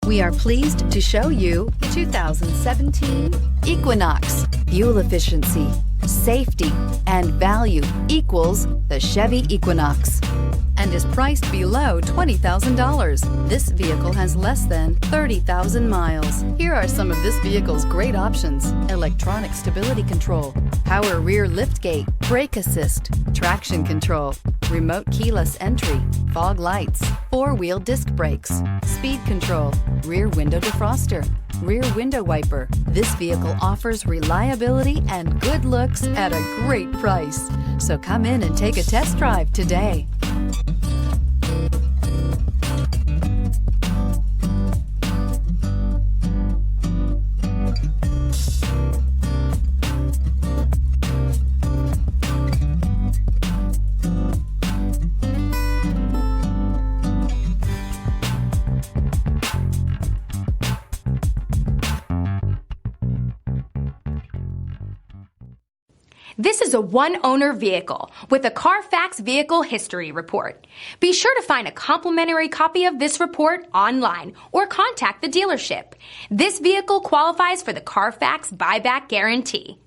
We are pleased to show you the 2017 Equinox. Fuel efficiency, safety, and value equals the Chevy Equinox and is priced below $20,000. This vehicle has less than 30,000 miles. Here are some of this vehicle's great options: electronic stability control, power rear liftgate, brake assist, traction control, remote keyless entry, fog lights, four-wheel disc brakes, speed control, rear window defroster, rear window wiper. This vehicle offers reliability and good looks at a great price. So come in and take a test drive today. This is a one-owner vehicle with a Carfax Vehicle History Report. Be sure to find a complimentary copy of this report online or contact the dealership. This vehicle qualifies for the Carfax Buyback Guarantee.